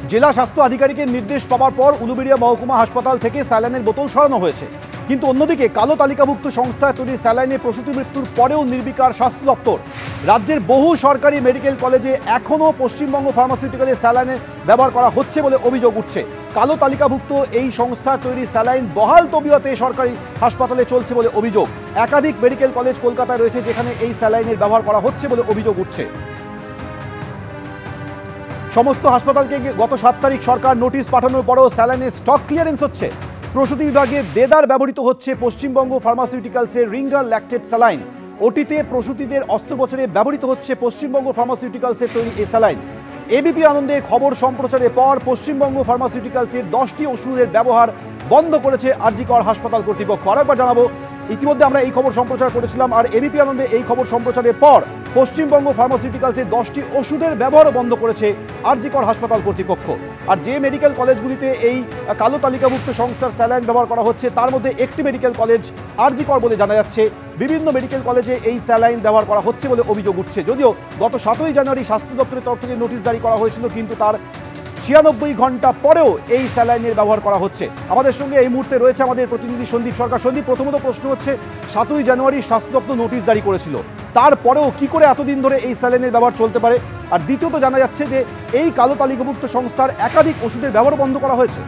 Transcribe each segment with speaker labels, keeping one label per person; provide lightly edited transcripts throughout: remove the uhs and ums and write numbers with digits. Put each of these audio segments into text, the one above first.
Speaker 1: জেলা স্বাস্থ্য আধিকারিকের নির্দেশ পাওয়ার পর উলুবেড়িয়া মহকুমা হাসপাতাল থেকে স্যালাইনের বোতল সরানো হয়েছে। কিন্তু অন্যদিকে কালো তালিকাভুক্ত সংস্থায় তৈরি স্যালাইনে প্রসূতি মৃত্যুর পরেও নির্বিকার স্বাস্থ্য দপ্তর। রাজ্যের বহু সরকারি মেডিকেল কলেজে এখনও পশ্চিমবঙ্গ ফার্মাসিউটিক্যালে স্যালাইনে ব্যবহার করা হচ্ছে বলে অভিযোগ উঠছে। কালো তালিকাভুক্ত এই সংস্থার তৈরি স্যালাইন বহাল তবিয়তে সরকারি হাসপাতালে চলছে বলে অভিযোগ। একাধিক মেডিকেল কলেজ কলকাতায় রয়েছে যেখানে এই স্যালাইনের ব্যবহার করা হচ্ছে বলে অভিযোগ উঠছে। সমস্ত হাসপাতালকে গত 7 তারিখ সরকার নোটিশ পাঠানোর পরেও স্যালাইনের স্টক ক্লিয়ারেন্স হচ্ছে। প্রসূতি বিভাগে দেদার ব্যবহৃত হচ্ছে পশ্চিমবঙ্গ ফার্মাসিউটিক্যালসের রিঙ্গাল ল্যাকটেট স্যালাইন। ওটিতে প্রসূতিদের অস্ত্রোপচারে ব্যবহৃত হচ্ছে পশ্চিমবঙ্গ ফার্মাসিউটিক্যালসের তৈরি এই স্যালাইন। এবিপি আনন্দে খবর সম্প্রচারের পর পশ্চিমবঙ্গ ফার্মাসিউটিক্যালসের 10টি ওষুধের ব্যবহার বন্ধ করেছে আরজিকর হাসপাতাল কর্তৃপক্ষ। আরেকবার জানাবো, ইতিমধ্যে আমরা এই খবর সম্প্রচার করেছিলাম, আর এবিপি আনন্দে এই খবর সম্প্রচারের পর পশ্চিমবঙ্গ ফার্মাসিউটিক্যালসের 10টি ওষুধের ব্যবহারও বন্ধ করেছে আরজিকর হাসপাতাল কর্তৃপক্ষ। আর যে মেডিকেল কলেজগুলিতে এই কালো তালিকাভুক্ত সংস্থার স্যালাইন ব্যবহার করা হচ্ছে তার মধ্যে একটি মেডিকেল কলেজ আরজিকর বলে জানা যাচ্ছে। বিভিন্ন মেডিকেল কলেজে এই স্যালাইন ব্যবহার করা হচ্ছে বলে অভিযোগ উঠছে। যদিও গত 7ই জানুয়ারি স্বাস্থ্য দপ্তরের তরফ থেকে নোটিশ জারি করা হয়েছিল, কিন্তু তার 96 ঘন্টা পরেও এই স্যালাইনের ব্যবহার করা হচ্ছে। আমাদের সঙ্গে এই মুহূর্তে রয়েছে আমাদের প্রতিনিধি সন্দীপ সরকার। সন্দীপ, প্রথমত প্রশ্ন হচ্ছে, 7ই জানুয়ারি স্বাস্থ্য দপ্তর নোটিশ জারি করেছিল, তারপরেও কি করে এতদিন ধরে এই স্যালাইনের ব্যবহার চলতে পারে? আর দ্বিতীয়ত জানা যাচ্ছে যে এই কালো তালিকাভুক্ত সংস্থার একাধিক ওষুধের ব্যবহার বন্ধ করা হয়েছে।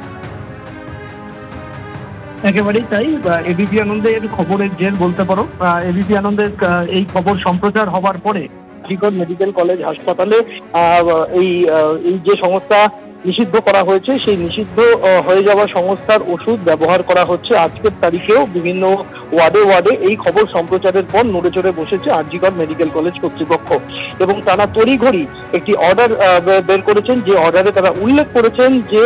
Speaker 2: একেবারেই তাই। এবিপি আনন্দের খবরের জের বলতে পারো। এবিপি আনন্দের এই খবর সম্প্রচার হবার পরে আরজিকর মেডিকেল কলেজ হাসপাতালে এই যে সংস্থা নিষিদ্ধ করা হয়েছে সেই নিষিদ্ধ হয়ে যাওয়া সংস্থার ওষুধ ব্যবহার করা হচ্ছে। আজকের তারিখেও বিভিন্ন ওয়ার্ডে ওয়ার্ডে এই খবর সম্প্রচারের পর নড়ে চড়ে বসেছে আরজিকর মেডিকেল কলেজ কর্তৃপক্ষ, এবং তারা তড়িঘড়ি একটি অর্ডার বের করেছেন। যে অর্ডারে তারা উল্লেখ করেছেন যে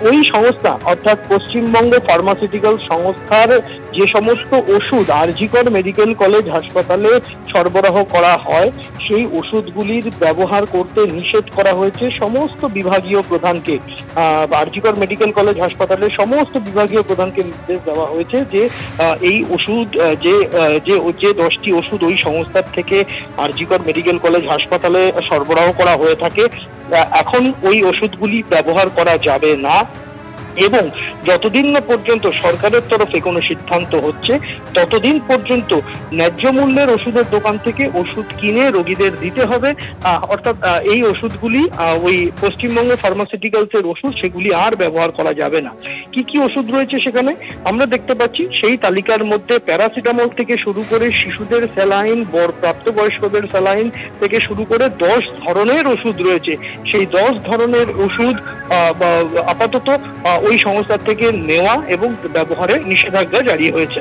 Speaker 2: ওই সংস্থা অর্থাৎ পশ্চিমবঙ্গ ফার্মাসিউটিক্যাল সংস্থার যে সমস্ত ওষুধ আরজিকর মেডিকেল কলেজ হাসপাতালে সরবরাহ করা হয় সেই ওষুধগুলির ব্যবহার করতে নিষেধ করা হয়েছে সমস্ত বিভাগীয় প্রধানকে। আরজিকর মেডিকেল কলেজ হাসপাতালের সমস্ত বিভাগীয় প্রধানকে নির্দেশ দেওয়া হয়েছে যে এই ওষুধ যে 10টি ওষুধ ওই সংস্থার থেকে আরজিকর মেডিকেল কলেজ হাসপাতালে সরবরাহ করা হয়ে থাকে, এখন ওই ওষুধগুলি ব্যবহার করা যাবে না, এবং যতদিন না পর্যন্ত সরকারের তরফে কোনো সিদ্ধান্ত হচ্ছে ততদিন পর্যন্ত ন্যায্য মূল্যের ওষুধের দোকান থেকে ওষুধ কিনে রোগীদের দিতে হবে। অর্থাৎ এই ওষুধগুলি ওই পশ্চিমবঙ্গ ফার্মাসিউটিক্যালসের ওষুধ, সেগুলি আর ব্যবহার করা যাবে না। কি কি ওষুধ রয়েছে সেখানে আমরা দেখতে পাচ্ছি, সেই তালিকার মধ্যে প্যারাসিটামল থেকে শুরু করে শিশুদের স্যালাইন, প্রাপ্তবয়স্কদের স্যালাইন থেকে শুরু করে 10 ধরনের ওষুধ রয়েছে। সেই 10 ধরনের ওষুধ আপাতত ওই সংস্থা থেকে নেওয়া এবং ব্যবহারে নিষেধাজ্ঞা জারি হয়েছে।